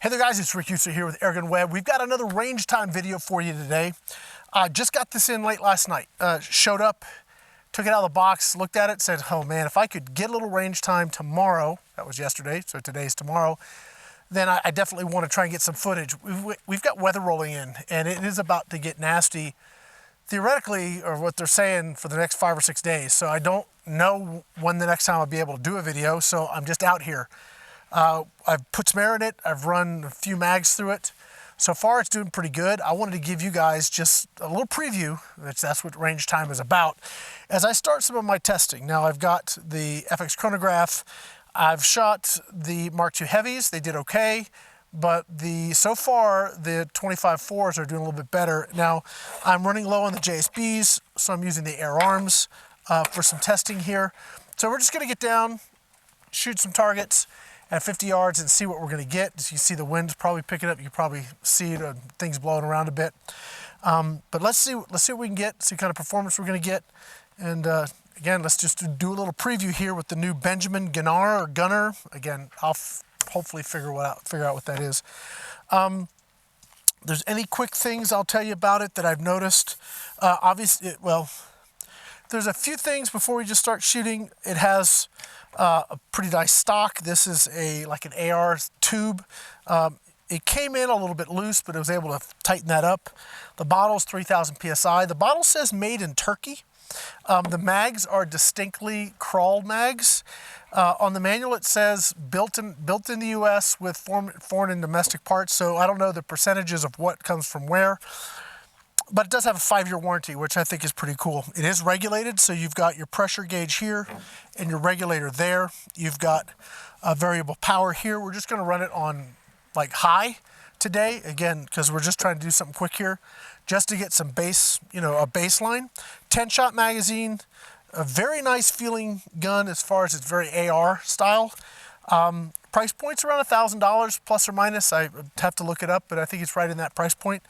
Hey there guys, it's Rick User here with AirgunWeb. We've got another range time video for you today. Just got this in late last night. Showed up, took it out of the box, looked at it, said, oh man, if I could get a little range time tomorrow, that was yesterday, so today's tomorrow, then I definitely want to try and get some footage. We've got weather rolling in, and it is about to get nasty, theoretically, or what they're saying, for the next 5 or 6 days. So I don't know when the next time I'll be able to do a video, so I'm just out here. I've put some air in it, I've run a few mags through it. So far it's doing pretty good. I wanted to give you guys just a little preview, that's what range time is about, as I start some of my testing. Now I've got the FX chronograph, I've shot the Mark II Heavies, they did okay, but so far the 25-4s are doing a little bit better. Now I'm running low on the JSBs, so I'm using the Air Arms for some testing here. So we're just gonna get down, shoot some targets at 50 yards and see what we're going to get. As you see, the wind's probably picking up. You can probably see it, things blowing around a bit. But let's see what we can get, see what kind of performance we're going to get. And again, let's just do a little preview here with the new Benjamin Gunnar or Gunner. Again, I'll hopefully figure out what that is. There's any quick things I'll tell you about it that I've noticed. Obviously, well, there's a few things before we just start shooting. It has a pretty nice stock. This is like an AR tube. It came in a little bit loose, but it was able to tighten that up. The bottle's 3,000 PSI. The bottle says made in Turkey. The mags are distinctly crawled mags. On the manual it says built in the US with foreign and domestic parts, so I don't know the percentages of what comes from where. But it does have a 5-year warranty, which I think is pretty cool. It is regulated, so you've got your pressure gauge here and your regulator there. You've got a variable power here. We're just gonna run it on like high today, again, because we're just trying to do something quick here, just to get some base, a baseline. 10-shot magazine, a very nice feeling gun as far as it's very AR style. Price point's around $1,000 plus or minus. I have to look it up, but I think it's right in that price point.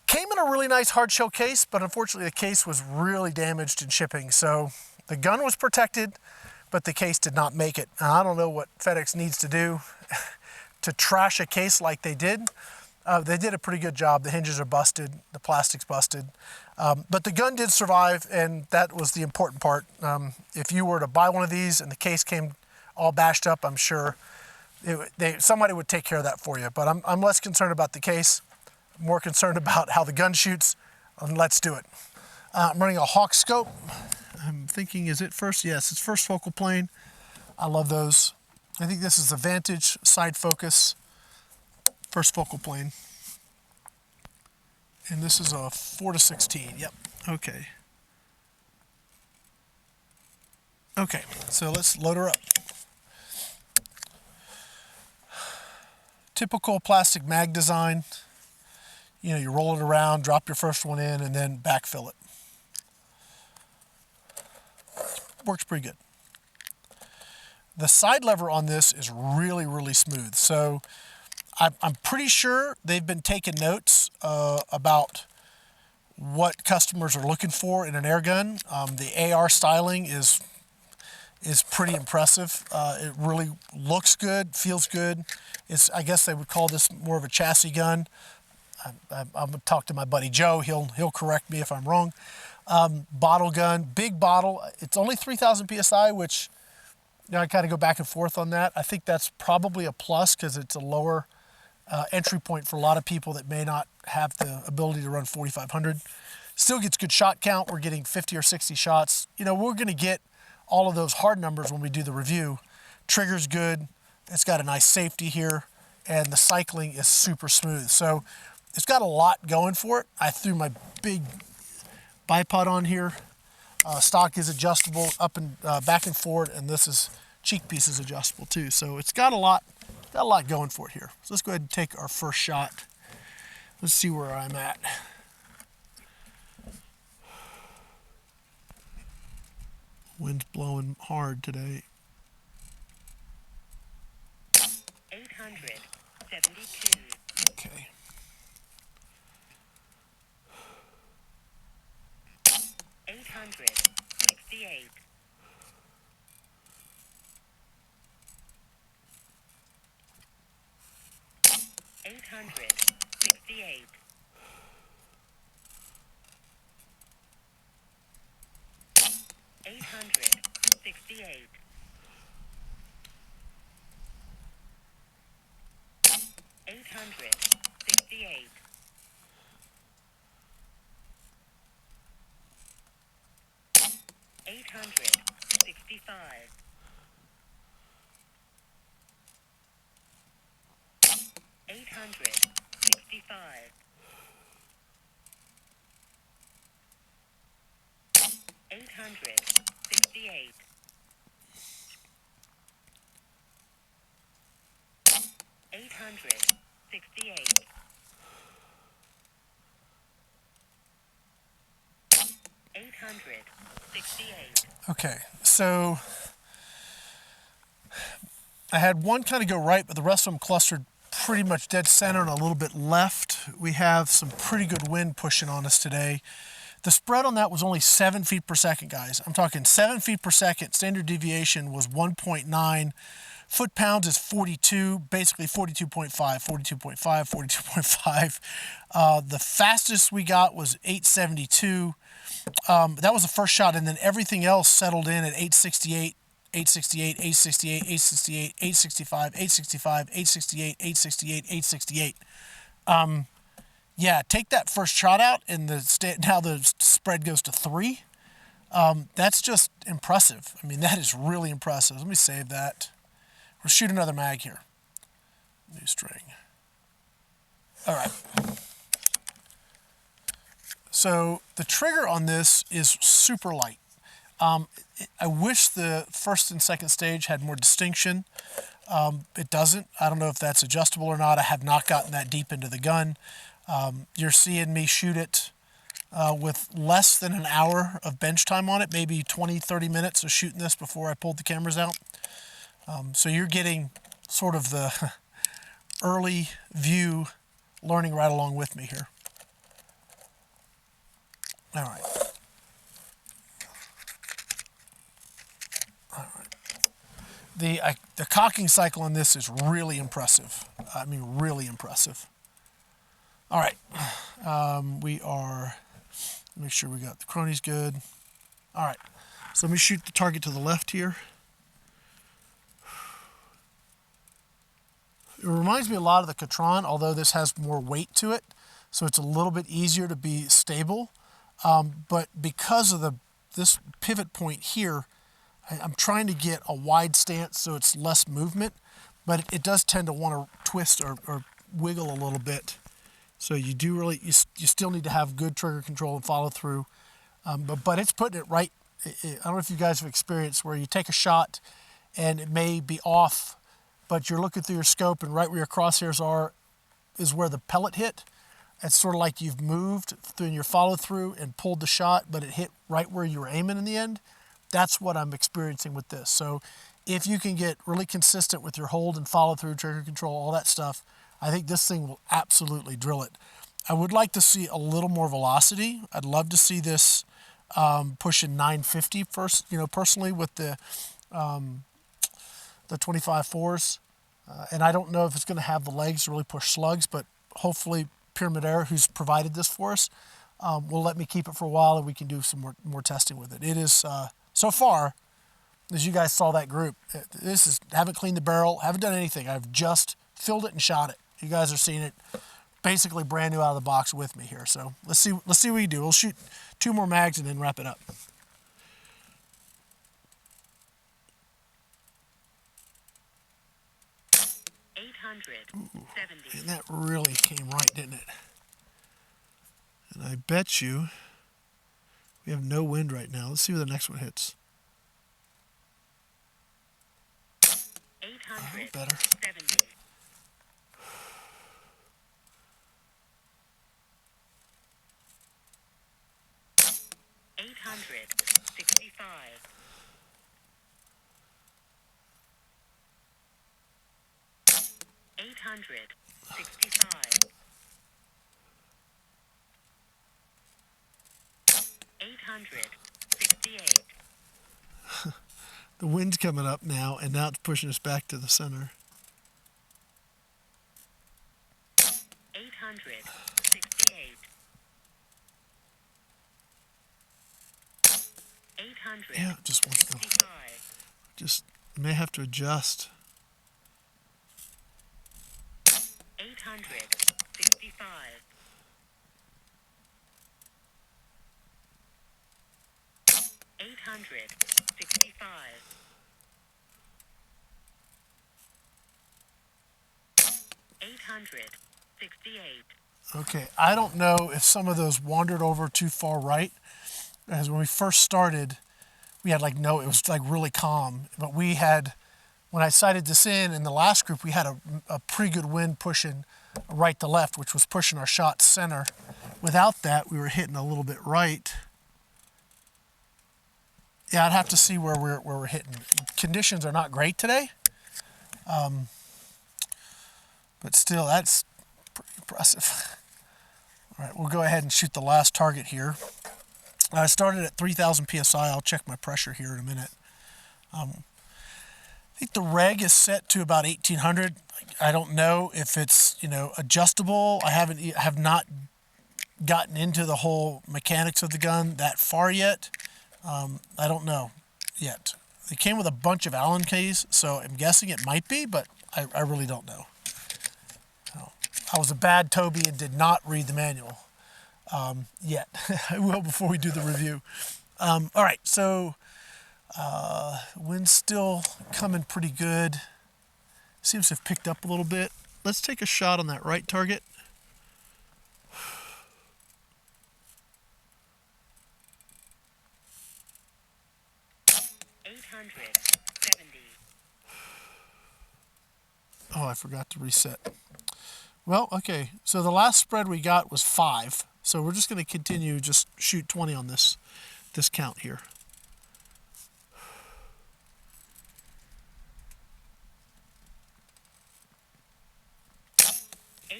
Came in a really nice hard shell case, but unfortunately the case was really damaged in shipping. So the gun was protected, but the case did not make it. Now, I don't know what FedEx needs to do to trash a case like they did. They did a pretty good job. The hinges are busted, the plastic's busted. But the gun did survive, and that was the important part. If you were to buy one of these and the case came all bashed up, I'm sure somebody would take care of that for you. But I'm less concerned about the case. More concerned about how the gun shoots, and let's do it. I'm running a Hawke scope. I'm thinking, is it first? Yes, it's first focal plane. I love those. I think this is the Vantage side focus, first focal plane. And this is a 4-16, yep, okay. Okay, so let's load her up. Typical plastic mag design. You roll it around, drop your first one in, and then backfill it. Works pretty good. The side lever on this is really, really smooth. So I'm pretty sure they've been taking notes about what customers are looking for in an air gun. The AR styling is pretty impressive. It really looks good, feels good. I guess they would call this more of a chassis gun. I'm gonna talk to my buddy Joe. He'll correct me if I'm wrong. Bottle gun, big bottle. It's only 3,000 PSI, which I kind of go back and forth on that. I think that's probably a plus because it's a lower entry point for a lot of people that may not have the ability to run 4,500. Still gets good shot count. We're getting 50 or 60 shots. We're gonna get all of those hard numbers when we do the review. Trigger's good. It's got a nice safety here, and the cycling is super smooth. So it's got a lot going for it. I threw my big bipod on here. Stock is adjustable up and back and forward, and this is cheek piece is adjustable too. So it's got a lot going for it here. So let's go ahead and take our first shot. Let's see where I'm at. Wind's blowing hard today. 872. Okay. 868. 868. 868. 868. 865. 865. 868. 868. 868. Okay, so I had one kind of go right, but the rest of them clustered pretty much dead center and a little bit left. We have some pretty good wind pushing on us today. The spread on that was only 7 feet per second, guys. I'm talking 7 feet per second. Standard deviation was 1.9. Foot-pounds is 42, basically 42.5, 42.5, 42.5. The fastest we got was 872. That was the first shot, and then everything else settled in at 868, 868, 868, 868, 865, 865, 868, 868, 868. Yeah, take that first shot out, and now the spread goes to 3. That's just impressive. I mean, that is really impressive. Let me save that. We'll shoot another mag here. New string. All right. So the trigger on this is super light. I wish the first and second stage had more distinction. It doesn't. I don't know if that's adjustable or not. I have not gotten that deep into the gun. You're seeing me shoot it with less than an hour of bench time on it, maybe 20, 30 minutes of shooting this before I pulled the cameras out. So you're getting sort of the early view learning right along with me here. All right. All right. The cocking cycle on this is really impressive. I mean, really impressive. All right. Make sure we got the cronies good. All right. So let me shoot the target to the left here. It reminds me a lot of the Catron, although this has more weight to it, so it's a little bit easier to be stable. But because of this pivot point here, I'm trying to get a wide stance so it's less movement, but it does tend to want to twist or wiggle a little bit. So you still need to have good trigger control and follow through. But it's putting it right. I don't know if you guys have experienced where you take a shot and it may be off, but you're looking through your scope and right where your crosshairs are is where the pellet hit. It's sort of like you've moved through your follow through and pulled the shot, but it hit right where you were aiming in the end. That's what I'm experiencing with this. So if you can get really consistent with your hold and follow through, trigger control, all that stuff, I think this thing will absolutely drill it. I would like to see a little more velocity. I'd love to see this pushing 950 first, personally with the 25-4s. And I don't know if it's going to have the legs to really push slugs, but hopefully Pyramid Air, who's provided this for us, will let me keep it for a while and we can do some more testing with it. It is, so far, as you guys saw that group, haven't cleaned the barrel, haven't done anything. I've just filled it and shot it. You guys are seeing it basically brand new out of the box with me here. So let's see what we do. We'll shoot 2 more mags and then wrap it up. Ooh, and that really came right, didn't it? And I bet you we have no wind right now. Let's see where the next one hits. 870. Better. 865. 865. 868. The wind's coming up now, and now it's pushing us back to the center. 868. 800. Yeah, it just wants to go. 65. Just may have to adjust. 865. 865. 868. Okay, I don't know if some of those wandered over too far right. As when we first started, we had like no, it was like really calm. But we had, when I sighted this in the last group, we had a pretty good wind pushing right to left, which was pushing our shot center. Without that, we were hitting a little bit right. Yeah, I'd have to see where we're hitting. Conditions are not great today, but still, that's pretty impressive. All right, we'll go ahead and shoot the last target here. I started at 3,000 psi. I'll check my pressure here in a minute. I think the reg is set to about 1,800. I don't know if it's adjustable. I have not gotten into the whole mechanics of the gun that far yet. I don't know yet. It came with a bunch of Allen keys, so I'm guessing it might be, but I really don't know. I was a bad Toby and did not read the manual yet. I will before we do the review. All right, so wind's still coming pretty good. Seems to have picked up a little bit. Let's take a shot on that right target. 870. Oh, I forgot to reset. Well, okay, so the last spread we got was 5. So we're just going to continue, just shoot 20 on this count here.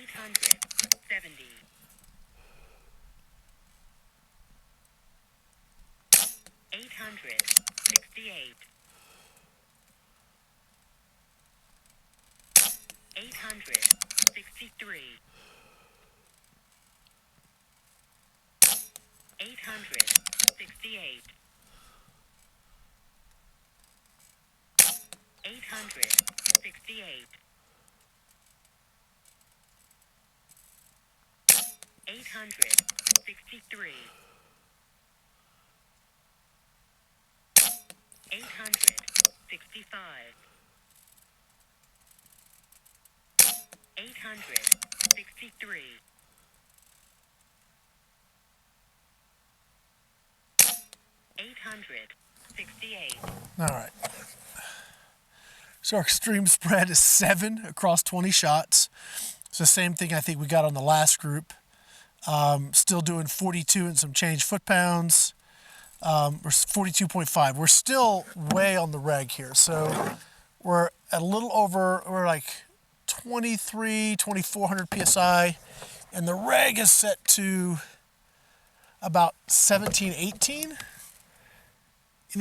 870. 868. 863. 868. 868. 863. 865. 863. 868. All right. So our extreme spread is 7 across 20 shots. It's the same thing I think we got on the last group. Still doing 42 and some change foot-pounds. We're 42.5. We're still way on the reg here. So we're at a little over, we're like 2,400 PSI. And the reg is set to about 17, 18.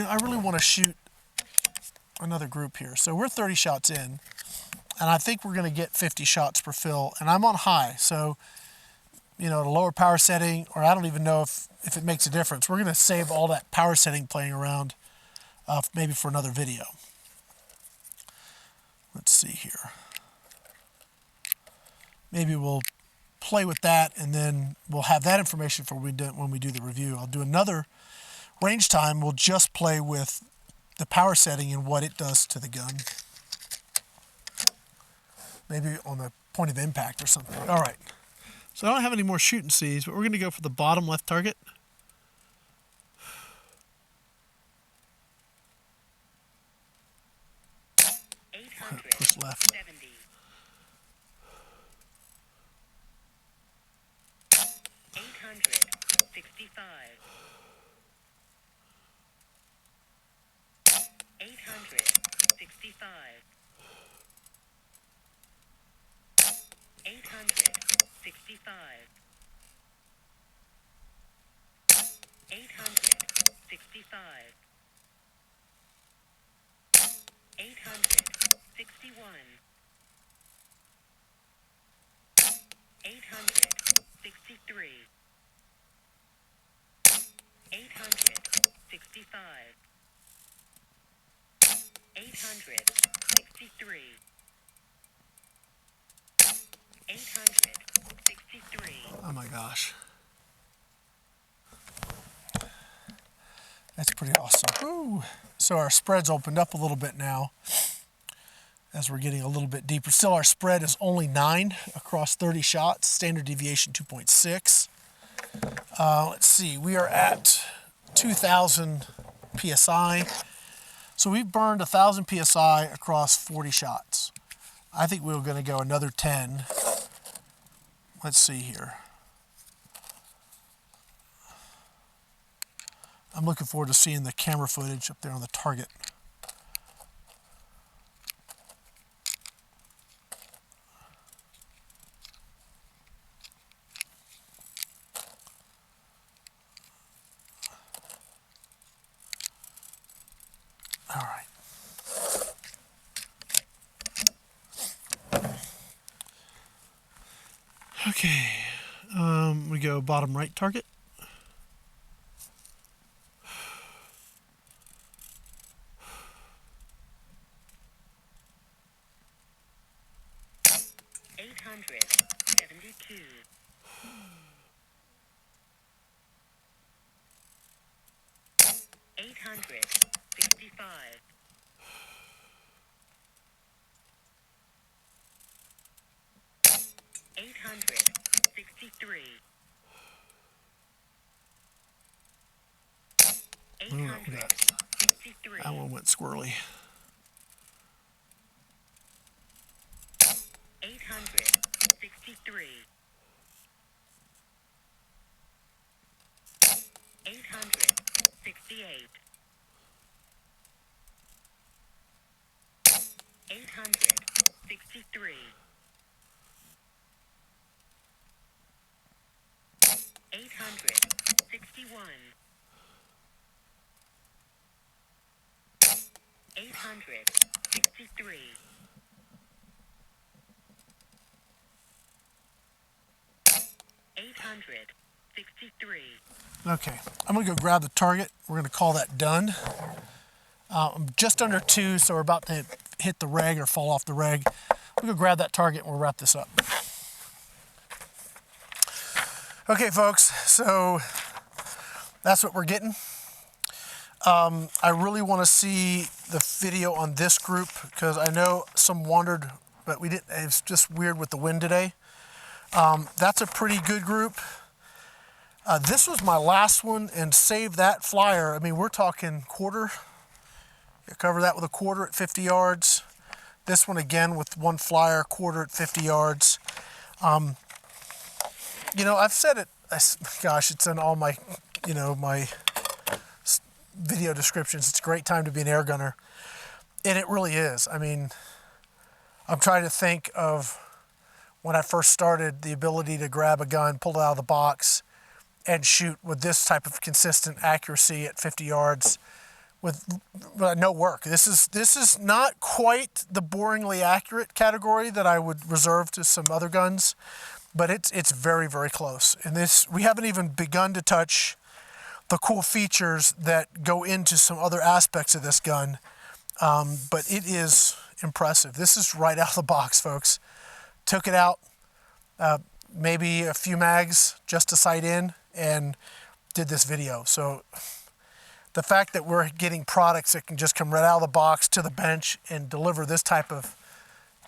I really want to shoot another group here. So we're 30 shots in, and I think we're going to get 50 shots per fill, and I'm on high. So, the lower power setting, or I don't even know if it makes a difference. We're going to save all that power setting playing around maybe for another video. Let's see here. Maybe we'll play with that, and then we'll have that information for when we do the review. I'll do another range time. We'll just play with the power setting and what it does to the gun. Maybe on the point of impact or something. All right. So I don't have any more shooting C's, but we're going to go for the bottom left target. Push left. 865. 865. 865. 865. 861. 862. 865. 863. 863. Oh my gosh. That's pretty awesome. Ooh. So our spread's opened up a little bit now as we're getting a little bit deeper. Still, our spread is only 9 across 30 shots, standard deviation 2.6. Let's see, we are at 2,000 PSI. So we've burned 1,000 PSI across 40 shots. I think we're gonna go another 10. Let's see here. I'm looking forward to seeing the camera footage up there on the target. All right. Okay, we go bottom right target. 872. 865. 863. 863. That one went squirrely. 863. 868. 863. 861. 863. 863. Okay, I'm gonna go grab the target. We're gonna call that done. I'm just under 2, so we're about to hit the reg or fall off the reg. We'll go grab that target and we'll wrap this up. Okay, folks, so that's what we're getting. I really want to see the video on this group because I know some wandered, but we didn't. It's just weird with the wind today. That's a pretty good group. This was my last one, and save that flyer. I mean, we're talking quarter. You cover that with a quarter at 50 yards. This one again with one flyer, quarter at 50 yards. You know, I've said it. Gosh, it's in all my, you know, my video descriptions. It's a great time to be an air gunner, and it really is. I mean, I'm trying to think of when I first started, the ability to grab a gun, pull it out of the box, and shoot with this type of consistent accuracy at 50 yards with no work. This is not quite the boringly accurate category that I would reserve to some other guns, but it's very, very close. And this, we haven't even begun to touch the cool features that go into some other aspects of this gun, but it is impressive. This is right out of the box, folks. Took it out, maybe a few mags just to sight in, and did this video. So the fact that we're getting products that can just come right out of the box to the bench and deliver this type of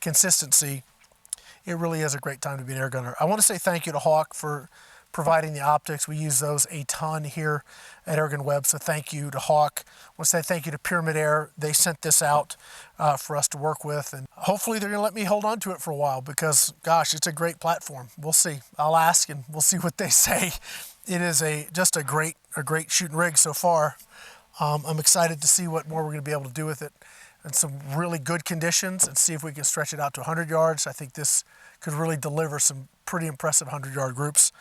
consistency, it really is a great time to be an air gunner. I want to say thank you to Hawke for providing the optics. We use those a ton here at AirgunWeb, so thank you to Hawke. I want to say thank you to Pyramid Air. They sent this out for us to work with, and hopefully they're going to let me hold on to it for a while because, gosh, it's a great platform. We'll see. I'll ask and we'll see what they say. It is just a great shooting rig so far. I'm excited to see what more we're going to be able to do with it in some really good conditions and see if we can stretch it out to 100 yards. I think this could really deliver some pretty impressive 100-yard groups.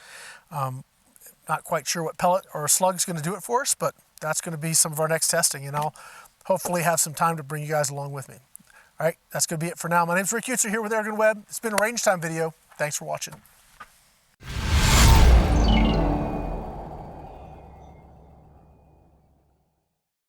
Not quite sure what pellet or slug's going to do it for us, but that's going to be some of our next testing, and I'll hopefully have some time to bring you guys along with me. All right, that's going to be it for now. My name's Rick Utzer here with AirgunWeb. It's been a range time video. Thanks for watching.